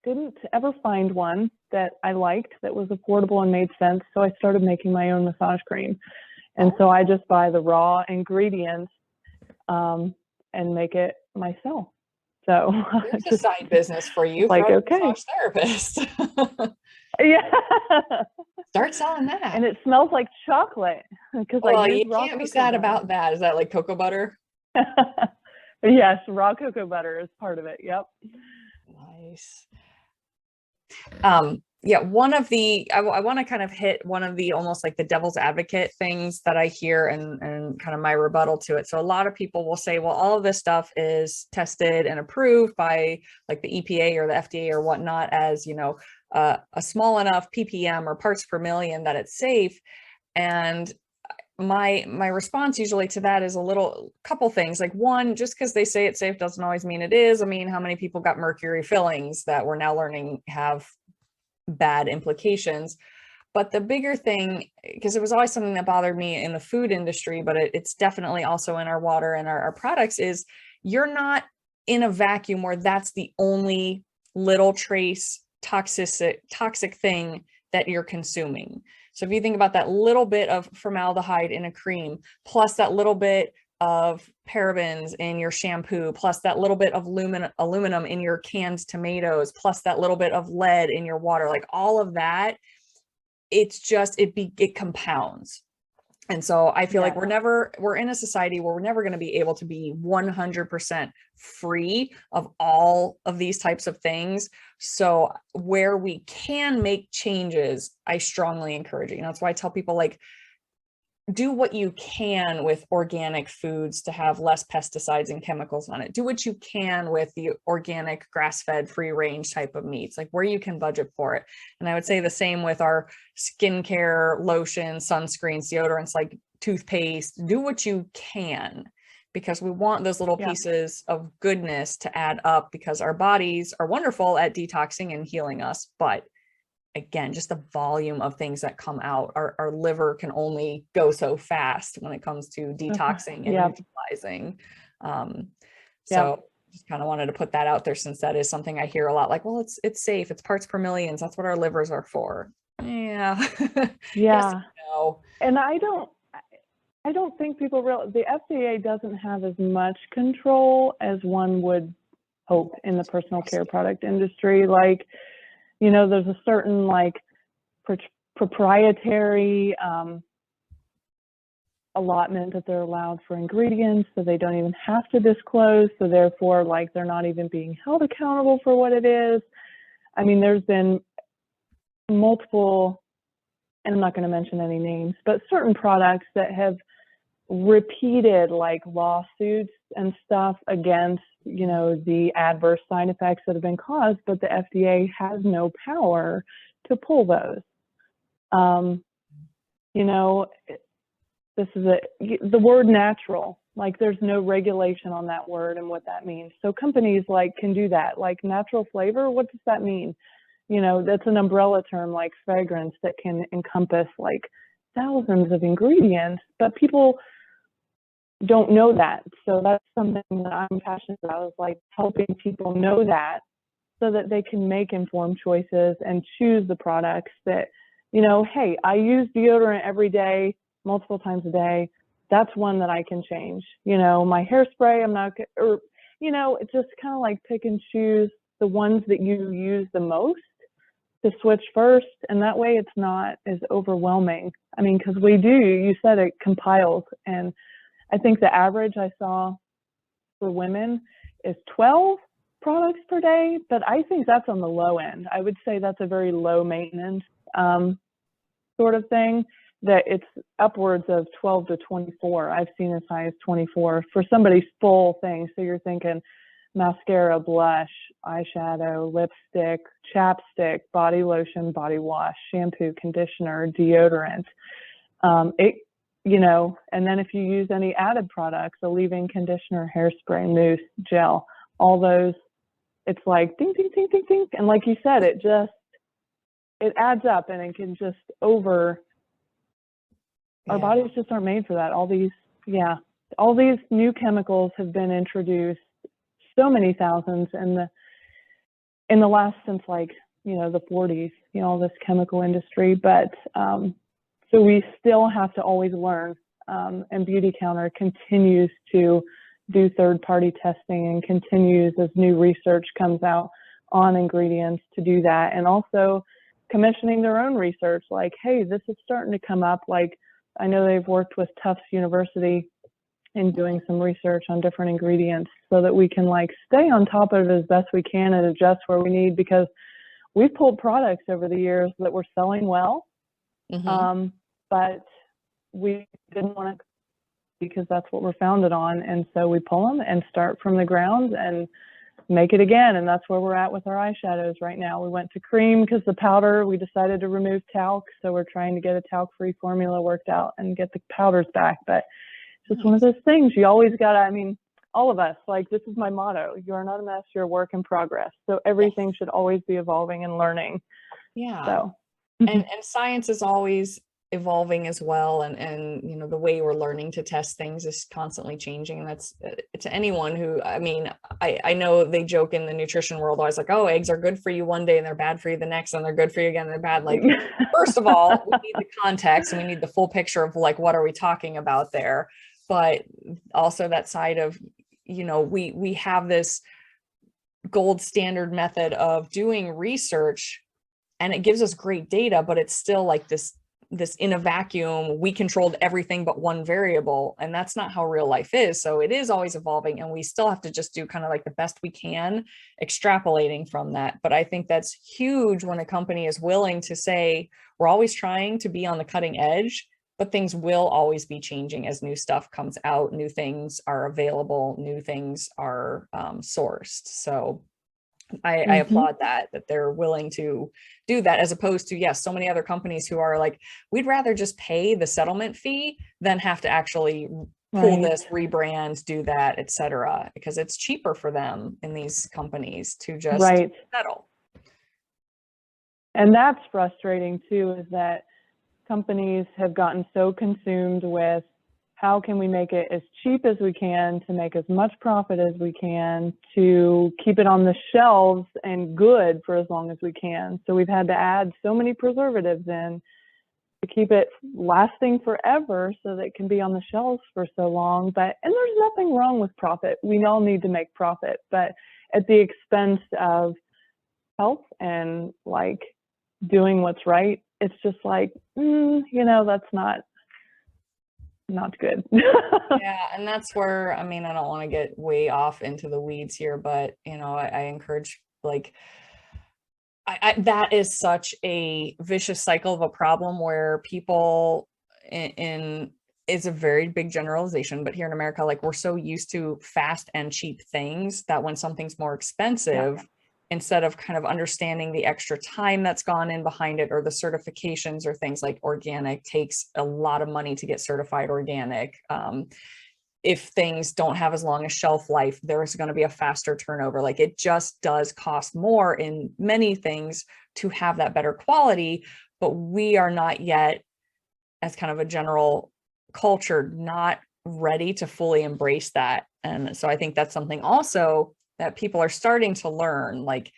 didn't ever find one that I liked that was affordable and made sense. So I started making my own massage cream. And so I just buy the raw ingredients and make it myself. So it's a side business for you, like, for a okay. massage therapist. Yeah. Start selling that. And it smells like chocolate because you can't be sad about that. Is that like cocoa butter? Yes, raw cocoa butter is part of it. Yep. Nice. Yeah, one of the I want to kind of hit one of the almost like the devil's advocate things that I hear and kind of my rebuttal to it. So a lot of people will say, well, all of this stuff is tested and approved by like the EPA or the FDA or whatnot as, you know, a small enough ppm or parts per million that it's safe. And my response usually to that is couple things. Like one, just because they say it's safe doesn't always mean it is. I mean, how many people got mercury fillings that we're now learning have bad implications? But the bigger thing, because it was always something that bothered me in the food industry, but it's definitely also in our water and our products, is you're not in a vacuum where that's the only little trace toxic thing that you're consuming. So if you think about that little bit of formaldehyde in a cream, plus that little bit of parabens in your shampoo, plus that little bit of aluminum in your canned tomatoes, plus that little bit of lead in your water, like all of that, it compounds. And so I feel like we're in a society where we're never going to be able to be 100% free of all of these types of things. So where we can make changes, I strongly encourage it. You know, that's why I tell people, like, do what you can with organic foods to have less pesticides and chemicals on it. Do what you can with the organic, grass-fed, free-range type of meats, like where you can budget for it. And I would say the same with our skincare, lotion, sunscreens, deodorants, like toothpaste. Do what you can, because we want those little pieces of goodness to add up, because our bodies are wonderful at detoxing and healing us. But again, just the volume of things that come out, our liver can only go so fast when it comes to detoxing and neutralizing. So just kind of wanted to put that out there, since that is something I hear a lot, like, well, it's safe, it's parts per millions, that's what our livers are for. Yeah. Yes, no. And I don't think people realize the FDA doesn't have as much control as one would hope in the personal care product industry. Like, you know, there's a certain like proprietary allotment that they're allowed for ingredients, so they don't even have to disclose. So therefore, like, they're not even being held accountable for what it is. I mean, there's been multiple, and I'm not going to mention any names, but certain products that have repeated like lawsuits and stuff against, you know, the adverse side effects that have been caused, but the FDA has no power to pull those. You know, this is the word natural, like there's no regulation on that word and what that means. So companies like can do that, like natural flavor. What does that mean? You know, that's an umbrella term like fragrance that can encompass like thousands of ingredients, but people don't know that. So that's something that I'm passionate about, is like helping people know that so that they can make informed choices and choose the products that, you know, hey, I use deodorant every day, multiple times a day. That's one that I can change. You know, my hairspray, I'm not, or, you know, it's just kind of like pick and choose the ones that you use the most to switch first. And that way it's not as overwhelming. I mean, because you said it compiles. And I think the average I saw for women is 12 products per day, but I think that's on the low end. I would say that's a very low maintenance sort of thing, that it's upwards of 12 to 24. I've seen as high as 24 for somebody's full thing. So you're thinking mascara, blush, eyeshadow, lipstick, chapstick, body lotion, body wash, shampoo, conditioner, deodorant. You know, and then if you use any added products, a leave-in conditioner, hairspray, mousse, gel, all those, it's like ding, ding, ding, ding, ding. And like you said, it adds up, and it can just our bodies just aren't made for that. All these new chemicals have been introduced, so many thousands in the last, since like, you know, the 40s, you know, this chemical industry. But so we still have to always learn, and Beauty Counter continues to do third-party testing and continues as new research comes out on ingredients to do that, and also commissioning their own research. Like, hey, this is starting to come up. Like, I know they've worked with Tufts University in doing some research on different ingredients so that we can like stay on top of it as best we can and adjust where we need, because we've pulled products over the years that were selling well. But we didn't want to, because that's what we're founded on. And so we pull them and start from the ground and make it again. And that's where we're at with our eyeshadows right now. We went to cream because the powder, we decided to remove talc. So we're trying to get a talc-free formula worked out and get the powders back. But it's just one of those things. You always got to, I mean, all of us, like, this is my motto: you are not a mess, you're a work in progress. So everything should always be evolving and learning. Yeah. So. And science is always evolving as well, and you know, the way we're learning to test things is constantly changing. And that's to anyone who, I mean, I know they joke in the nutrition world always like, oh, eggs are good for you one day and they're bad for you the next, and they're good for you again and they're bad. Like, first of all, we need the context and we need the full picture of like, what are we talking about there? But also that side of, you know, we have this gold standard method of doing research, and it gives us great data, but it's still like this in a vacuum, we controlled everything but one variable, and that's not how real life is. So it is always evolving, and we still have to just do kind of like the best we can, extrapolating from that. But I think that's huge when a company is willing to say, we're always trying to be on the cutting edge, but things will always be changing as new stuff comes out, new things are available, new things are sourced. So I applaud that they're willing to do that, as opposed to, yes, so many other companies who are like, we'd rather just pay the settlement fee than have to actually pull this, rebrand, do that, etc., because it's cheaper for them in these companies to just settle. And that's frustrating too, is that companies have gotten so consumed with how can we make it as cheap as we can to make as much profit as we can to keep it on the shelves and good for as long as we can. So we've had to add so many preservatives in to keep it lasting forever so that it can be on the shelves for so long. And there's nothing wrong with profit. We all need to make profit, but at the expense of health and like doing what's right it's just like, that's not good. Yeah, and that's where, I mean, I don't want to get way off into the weeds here, but I encourage, like, that is such a vicious cycle of a problem where people in is a very big generalization, but here in America, like, we're so used to fast and cheap things that when something's more expensive, instead of kind of understanding the extra time that's gone in behind it, or the certifications, or things like organic takes a lot of money to get certified organic. If things don't have as long a shelf life, there's going to be a faster turnover. Like, it just does cost more in many things to have that better quality, but we are not yet, as kind of a general culture, not ready to fully embrace that. And so I think that's something also that people are starting to learn. Like,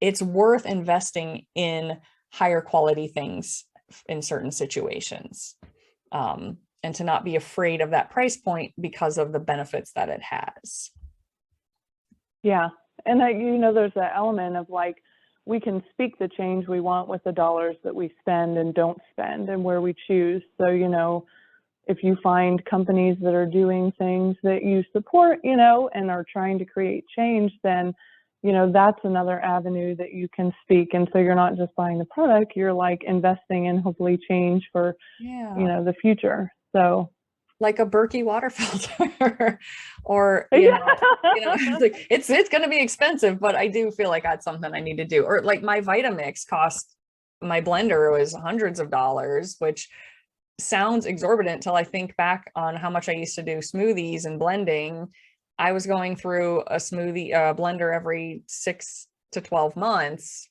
it's worth investing in higher quality things in certain situations. And to not be afraid of that price point because of the benefits that it has. Yeah. And there's that element of, like, we can speak the change we want with the dollars that we spend and don't spend, and where we choose. So, if you find companies that are doing things that you support, and are trying to create change, then, that's another avenue that you can speak. And so you're not just buying the product, you're, like, investing in hopefully change for, the future. So, like a Berkey water filter, or it's going to be expensive, but I do feel like that's something I need to do. Or like my Vitamix cost, my blender was hundreds of dollars, which sounds exorbitant till I think back on how much I used to do smoothies and blending. I was going through a smoothie blender every 6 to 12 months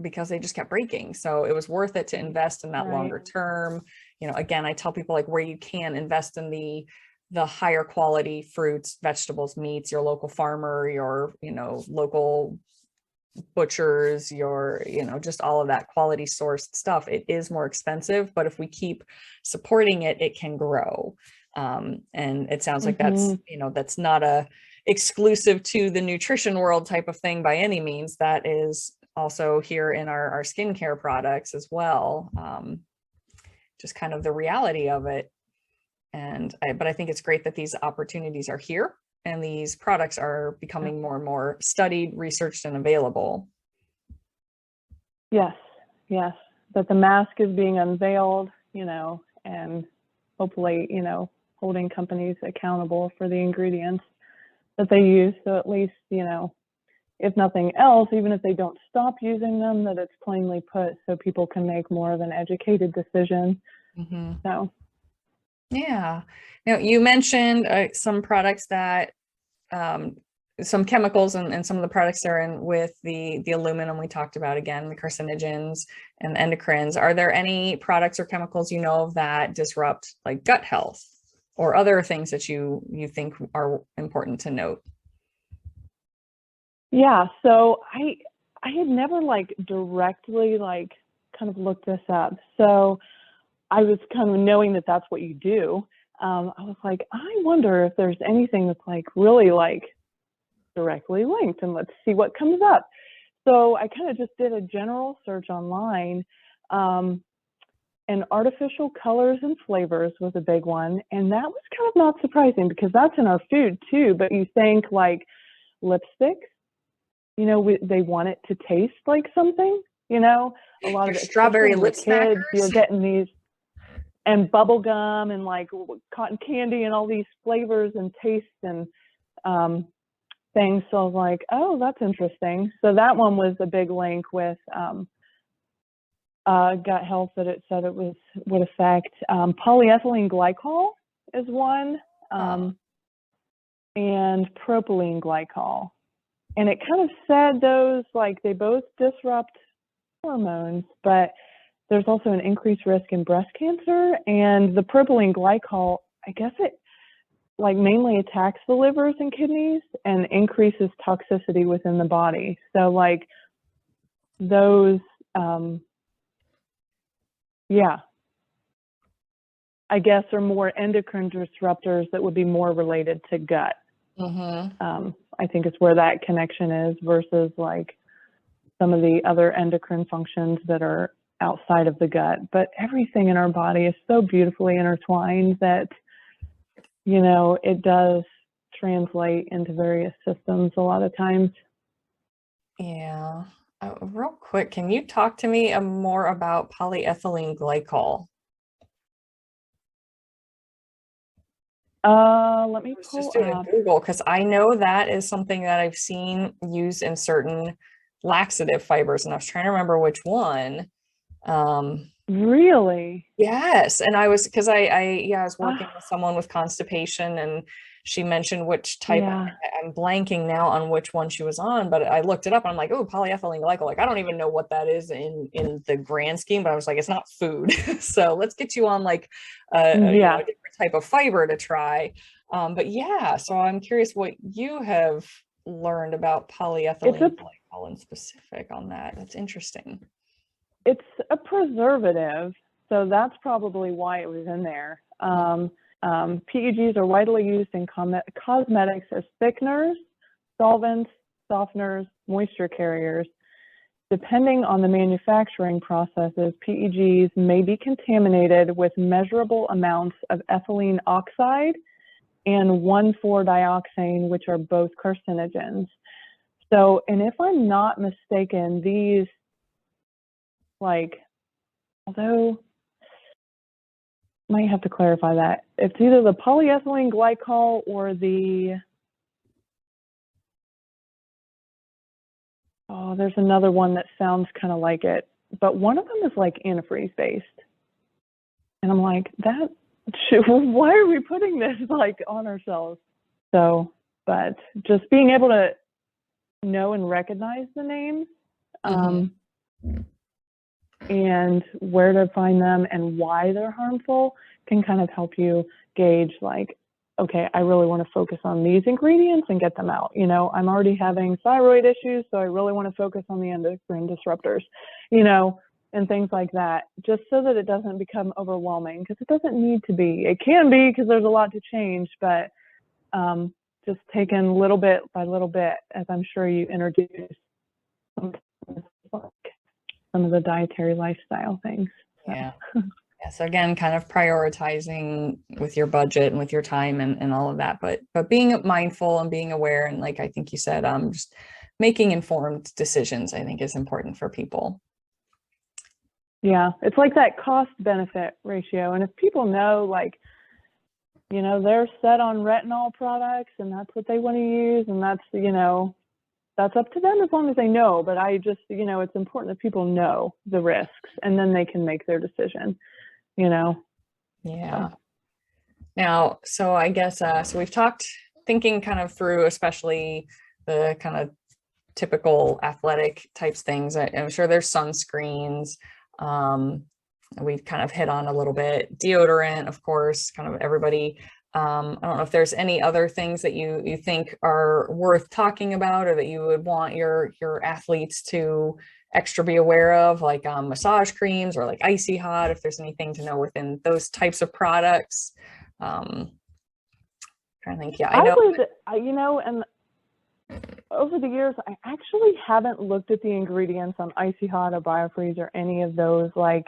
because they just kept breaking. So it was worth it to invest in that longer term. Again, I tell people, like, where you can invest in the higher quality fruits, vegetables, meats, your local farmer, your, local butchers, your, just all of that quality sourced stuff. It is more expensive, but if we keep supporting it, it can grow. And it sounds like that's not a exclusive to the nutrition world type of thing by any means. That is also here in our skincare products as well. Just kind of the reality of it. But I think it's great that these opportunities are here and these products are becoming more and more studied, researched, and available. Yes. That the mask is being unveiled, and hopefully, holding companies accountable for the ingredients that they use. So at least, if nothing else, even if they don't stop using them, that it's plainly put so people can make more of an educated decision. So, yeah. Now, you mentioned some products that, some chemicals and some of the products that are in with the aluminum we talked about, again, the carcinogens and the endocrines. Are there any products or chemicals of that disrupt, like, gut health or other things that you think are important to note? Yeah, so I had never, like, directly, like, kind of looked this up. So I was kind of knowing that that's what you do. I was like, I wonder if there's anything that's, like, really, like, directly linked, and let's see what comes up. So I kind of just did a general search online, and artificial colors and flavors was a big one. And that was kind of not surprising because that's in our food too. But you think, like, lipstick, they want it to taste like something, a lot of it, strawberry lip kids, smackers. you're getting these, and bubble gum and, like, cotton candy and all these flavors and tastes and things. So I was like, oh, that's interesting. So that one was a big link with gut health, that it said it would affect. Polyethylene glycol is one, and propylene glycol. And it kind of said those, like, they both disrupt hormones, but there's also an increased risk in breast cancer. And the propylene glycol, I guess it, like, mainly attacks the livers and kidneys and increases toxicity within the body. So, like, those, I guess are more endocrine disruptors that would be more related to gut. I think it's where that connection is versus, like, some of the other endocrine functions that are outside of the gut, but everything in our body is so beautifully intertwined that, you know, it does translate into various systems a lot of times. Yeah. Real quick, can you talk to me more about polyethylene glycol? Let me I was pull just doing up. a Google because I know that is something that I've seen used in certain laxative fibers, and I was trying to remember which one. Really? Yes, and I was because I was working Ah, with someone with constipation, and she mentioned which type. yeah. I'm blanking now on which one she was on, but I looked it up and I'm like, oh, polyethylene glycol. Like I don't even know what that is in the grand scheme, but I was like, it's not food. So let's get you on like Yeah. a different type of fiber to try. But yeah, so I'm curious what you have learned about It's a polyethylene glycol in specific on that. That's interesting. it's a preservative, so that's probably why it was in there. PEGs are widely used in cosmetics as thickeners, solvents, softeners, moisture carriers. Depending on the manufacturing processes, PEGs may be contaminated with measurable amounts of ethylene oxide and 1,4-dioxane, which are both carcinogens. So, and if I'm not mistaken, these, like, although might have to clarify that. It's either the polyethylene glycol or the, oh, there's another one that sounds kind of like it, but one of them is like antifreeze based. And I'm like, that, why are we putting this like on ourselves? So, but just being able to know and recognize the names, and where to find them and why they're harmful can kind of help you gauge, like, okay, I really want to focus on these ingredients and get them out. You know, I'm already having thyroid issues, so I really want to focus on the endocrine disruptors, you know, and things like that, just so that it doesn't become overwhelming, because it doesn't need to be. It can be, because there's a lot to change, but just taken little bit by little bit, as I'm sure you introduced some of the dietary lifestyle things. So. Yeah. Yeah. So again, kind of prioritizing with your budget and with your time and all of that, but being mindful and being aware, and like I think you said, just making informed decisions, I think is important for people. Yeah, it's like that cost benefit ratio. And if people know, like, you know, they're set on retinol products and that's what they want to use, and that's, you know, that's up to them as long as they know. But I just, you know, it's important that people know the risks, and then they can make their decision, you know. Yeah. Now, so I guess, so we've talked, thinking kind of through, especially the kind of typical athletic types things. I'm sure there's sunscreens. We kind of hit on a little bit deodorant, of course, kind of everybody. I don't know if there's any other things that you think are worth talking about, or that you would want your athletes to extra be aware of, like massage creams or like icy hot, if there's anything to know within those types of products. Trying to think. Yeah, I know. You know, and over the years, I actually haven't looked at the ingredients on icy hot or biofreeze or any of those like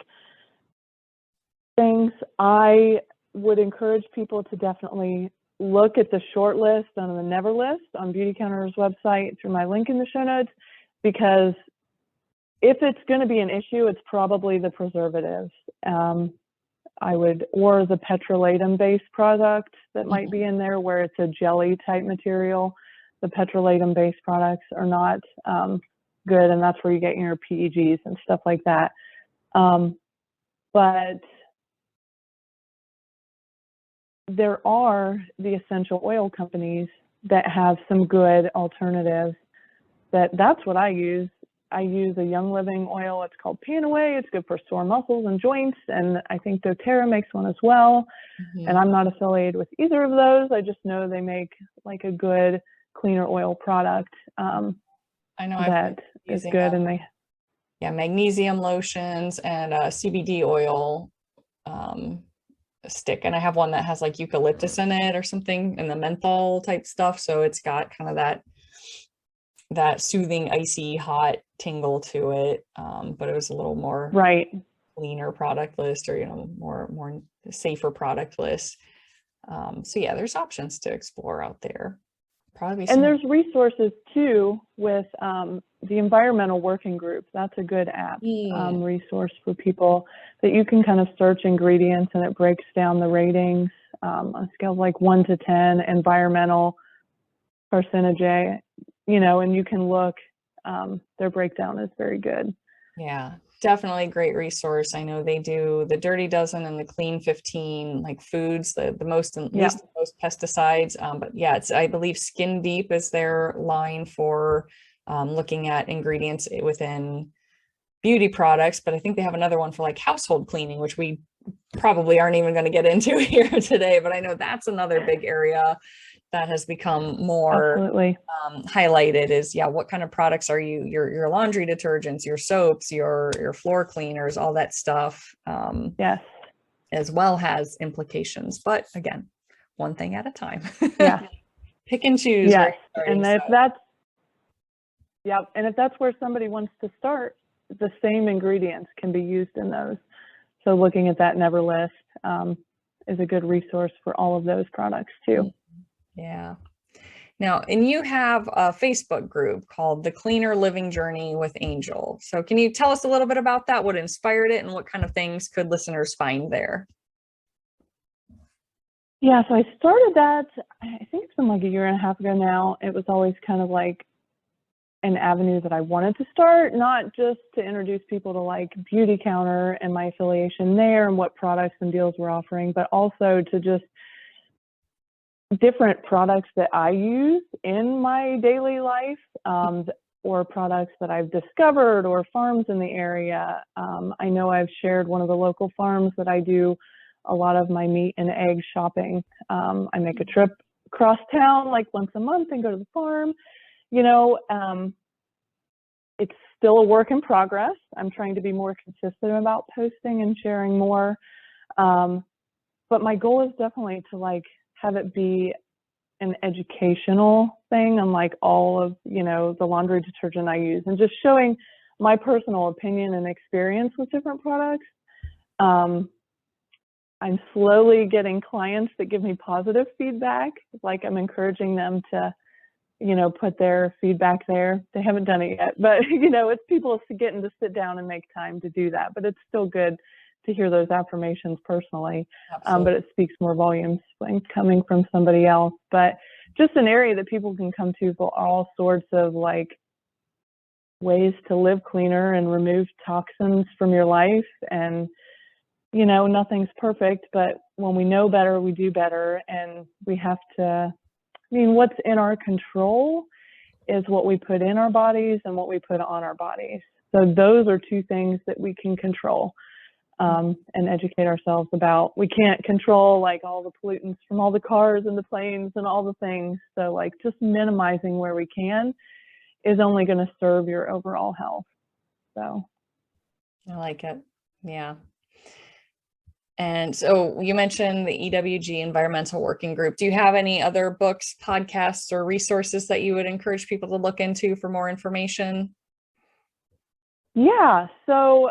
things. I would encourage people to definitely look at the short list on the never list on Beauty Counter's website through my link in the show notes, because if it's going to be an issue, it's probably the preservatives. I would, or the petrolatum based product that might be in there, where it's a jelly type material. The petrolatum based products are not good, and that's where you get your PEGs and stuff like that. But there are the essential oil companies that have some good alternatives. That's what I use. I use a Young Living oil. It's called Panaway. It's good for sore muscles and joints. And I think doTERRA makes one as well. And I'm not affiliated with either of those. I just know they make like a good, cleaner oil product I know that is good. And they, yeah, magnesium lotions and CBD oil stick. And I have one that has like eucalyptus in it or something, and the menthol type stuff. So it's got kind of that soothing, icy, hot tingle to it, but it was a little more Right. cleaner product list, or, more safer product list. So yeah, there's options to explore out there. Probably And there's resources too with the environmental working group. That's a good app resource for people that you can kind of search ingredients, and it breaks down the ratings on a scale of like 1 to 10, environmental, carcinogen, and you can look, their breakdown is very good. Yeah, definitely a great resource. I know they do the Dirty Dozen and the Clean 15, like foods, the most and least most pesticides. But yeah, I believe Skin Deep is their line for looking at ingredients within beauty products. But I think they have another one for like household cleaning, which we probably aren't even going to get into here today. But I know that's another big area that has become more highlighted is, what kind of products are your laundry detergents, your soaps, your floor cleaners, all that stuff. Yes. As well has implications, but again, one thing at a time. Yeah. Pick and choose. Yes. And if that's where somebody wants to start, the same ingredients can be used in those. So looking at that Never list is a good resource for all of those products too. Yeah. Now, and you have a Facebook group called The Cleaner Living Journey with Angel. So can you tell us a little bit about that? What inspired it, and what kind of things could listeners find there? Yeah, so I started that, I think it's been like a year and a half ago now. It was always kind of like an avenue that I wanted to start, not just to introduce people to like Beauty Counter and my affiliation there and what products and deals we're offering, but also to just different products that I use in my daily life, or products that I've discovered, or farms in the area. I know I've shared one of the local farms that I do a lot of my meat and egg shopping. I make a trip across town like once a month and go to the farm. It's still a work in progress. I'm trying to be more consistent about posting and sharing more. But my goal is definitely to like have it be an educational thing on like all of, the laundry detergent I use, and just showing my personal opinion and experience with different products. I'm slowly getting clients that give me positive feedback. Like I'm encouraging them to, put their feedback there. They haven't done it yet, but it's people getting to sit down and make time to do that. But it's still good to hear those affirmations personally. But it speaks more volumes when coming from somebody else. But just an area that people can come to for all sorts of like ways to live cleaner and remove toxins from your life. And nothing's perfect, but when we know better, we do better. And we have to, what's in our control is what we put in our bodies and what we put on our bodies. So those are two things that we can control. And educate ourselves about. We can't control like all the pollutants from all the cars and the planes and all the things. So like just minimizing where we can is only going to serve your overall health. So I like it. Yeah. And so you mentioned the EWG Environmental Working Group. Do you have any other books, podcasts, or resources that you would encourage people to look into for more information? Yeah. So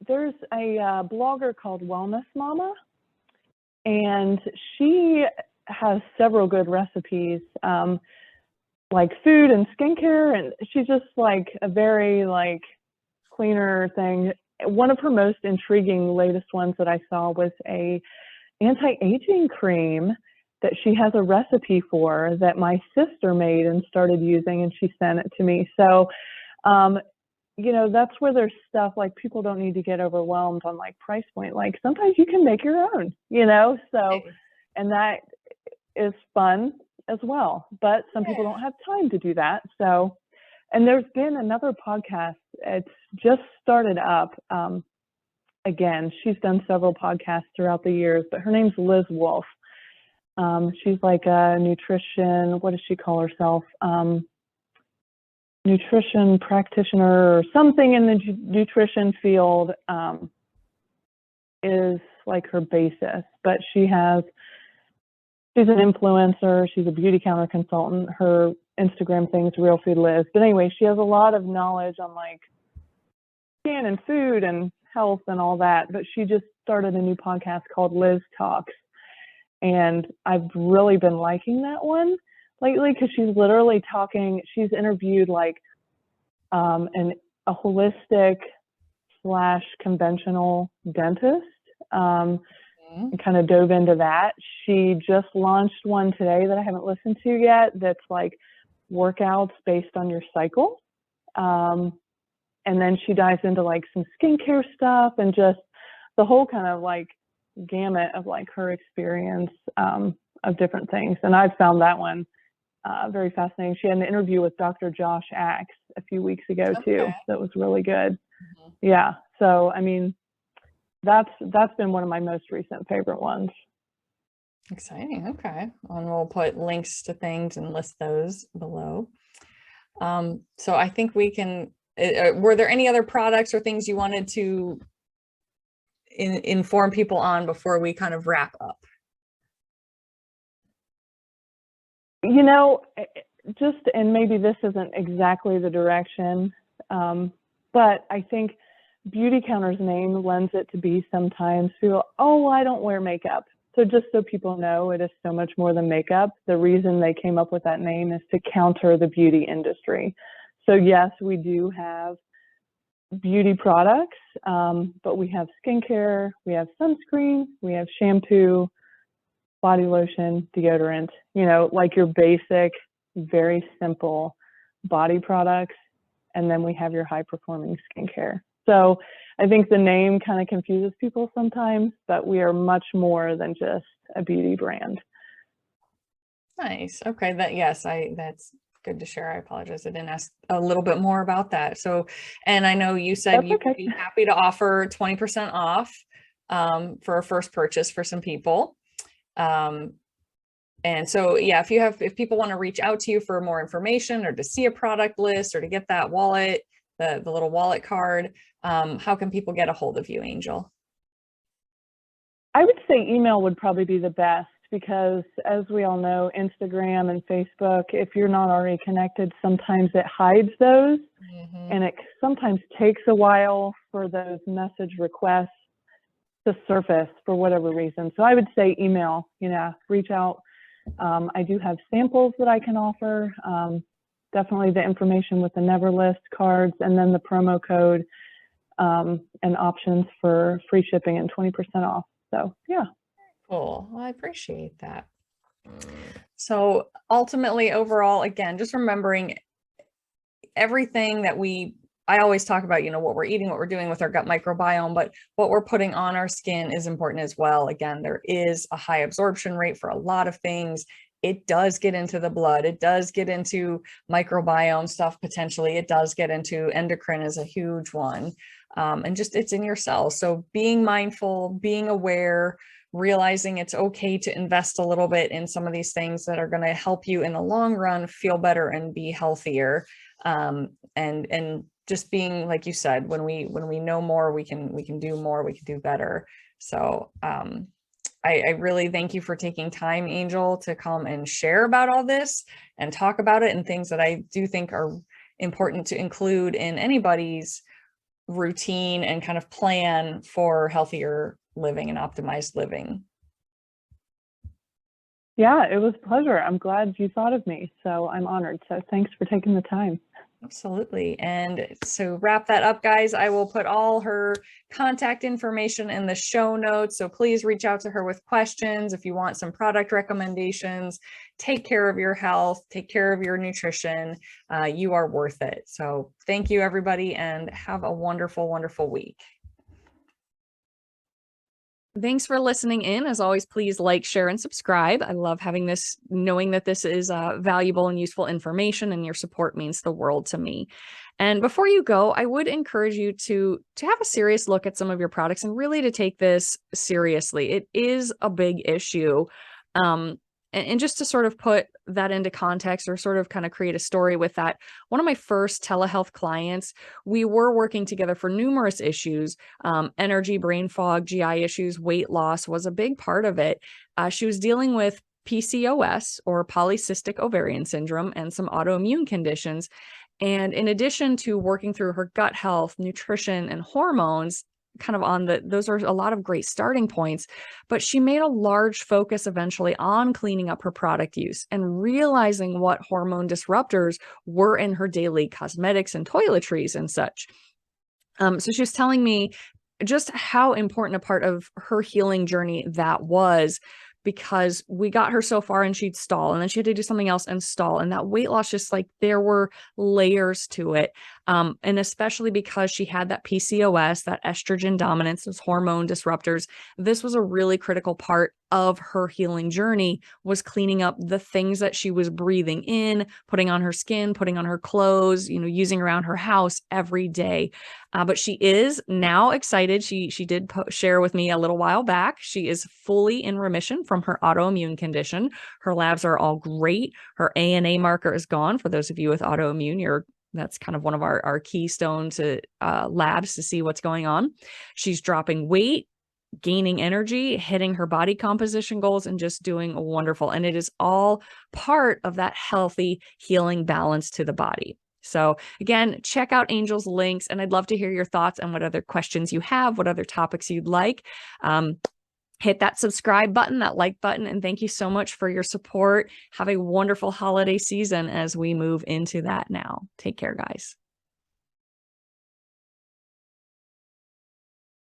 there's a blogger called Wellness Mama, and she has several good recipes, like food and skincare, and she's just like a very like cleaner thing. One of her most intriguing latest ones that I saw was a anti-aging cream that she has a recipe for that my sister made and started using, and she sent it to me. So that's where there's stuff like people don't need to get overwhelmed on like price point. Like sometimes you can make your own, so, and that is fun as well, but some people don't have time to do that. So, and there's been another podcast. It's just started up. Again, she's done several podcasts throughout the years, but her name's Liz Wolf. She's like a nutrition, what does she call herself? Nutrition practitioner or something in the nutrition field is like her basis, but she has she's an influencer. She's a beauty counter consultant. Her Instagram thing's Real Food Liz. But anyway, she has a lot of knowledge on like skin and food and health and all that. But she just started a new podcast called Liz Talks. And I've really been liking that one lately because she's literally talking. She's interviewed like a holistic / conventional dentist and kind of dove into that. She just launched one today that I haven't listened to yet that's like workouts based on your cycle. And then she dives into like some skincare stuff and just the whole kind of like gamut of like her experience of different things. And I've found that one very fascinating. She had an interview with Dr. Josh Axe a few weeks ago too. That was really good. Yeah. So, I mean, that's been one of my most recent favorite ones. Exciting. Okay. And we'll put links to things and list those below. So I think we can, were there any other products or things you wanted to inform people on before we kind of wrap up? You know, just, and maybe this isn't exactly the direction, but I think Beauty Counter's name lends it to be sometimes people, oh, I don't wear makeup. So just so people know, it is so much more than makeup. The reason they came up with that name is to counter the beauty industry. So yes, we do have beauty products, but we have skincare, we have sunscreen, we have shampoo, body lotion, deodorant, you know, like your basic, very simple body products. And then we have your high performing skincare. So I think the name kind of confuses people sometimes, but we are much more than just a beauty brand. Nice. Okay. That's good to share. I apologize. I didn't ask a little bit more about that. So, and I know you said you'd be happy to offer 20% off for a first purchase for some people. And so, yeah, if people want to reach out to you for more information or to see a product list or to get that wallet, the little wallet card, how can people get a hold of you, Angel? I would say email would probably be the best because, as we all know, Instagram and Facebook, if you're not already connected, sometimes it hides those. And it sometimes takes a while for those message requests to surface for whatever reason. So I would say email, reach out. I do have samples that I can offer. Definitely the information with the Never List cards and then the promo code and options for free shipping and 20% off. So, yeah. Cool. Well, I appreciate that. So ultimately, overall, again, just remembering everything that I always talk about, what we're eating, what we're doing with our gut microbiome, but what we're putting on our skin is important as well. Again, there is a high absorption rate for a lot of things. It does get into the blood. It does get into microbiome stuff potentially. It does get into endocrine is a huge one. And just it's in your cells. So being mindful, being aware, realizing it's okay to invest a little bit in some of these things that are going to help you in the long run feel better and be healthier. And just being, like you said, when we know more, we can do more, we can do better. So I really thank you for taking time, Angel, to come and share about all this and talk about it and things that I do think are important to include in anybody's routine and kind of plan for healthier living and optimized living. Yeah, it was a pleasure. I'm glad you thought of me. So I'm honored. So thanks for taking the time. Absolutely. And so wrap that up, guys. I will put all her contact information in the show notes. So please reach out to her with questions. If you want some product recommendations, take care of your health, take care of your nutrition. You are worth it. So thank you, everybody, and have a wonderful, wonderful week. Thanks for listening in. As always, please like, share, and subscribe. I love having this, knowing that this is valuable and useful information, and your support means the world to me. And before you go, I would encourage you to have a serious look at some of your products and really to take this seriously. It is a big issue. And just to sort of put that into context or sort of kind of create a story with that, one of my first telehealth clients, we were working together for numerous issues, energy, brain fog, GI issues, weight loss was a big part of it. She was dealing with PCOS, or polycystic ovarian syndrome, and some autoimmune conditions. And in addition to working through her gut health, nutrition, and hormones, kind of on those are a lot of great starting points, but she made a large focus eventually on cleaning up her product use and realizing what hormone disruptors were in her daily cosmetics and toiletries and such. So she was telling me just how important a part of her healing journey that was, because we got her so far and she'd stall, and then she had to do something else and stall. And that weight loss, just like there were layers to it. And especially because she had that PCOS, that estrogen dominance, those hormone disruptors, this was a really critical part of her healing journey, was cleaning up the things that she was breathing in, putting on her skin, putting on her clothes, using around her house every day. But she is now excited. She did share with me a little while back. She is fully in remission from her autoimmune condition. Her labs are all great. Her ANA marker is gone. For those of you with autoimmune, that's kind of one of our keystone to labs to see what's going on. She's dropping weight, gaining energy, hitting her body composition goals, and just doing wonderful. And it is all part of that healthy healing balance to the body. So again, check out Angel's links, and I'd love to hear your thoughts on what other questions you have, what other topics you'd like. Hit that subscribe button, that like button, and thank you so much for your support. Have a wonderful holiday season as we move into that now. Take care, guys.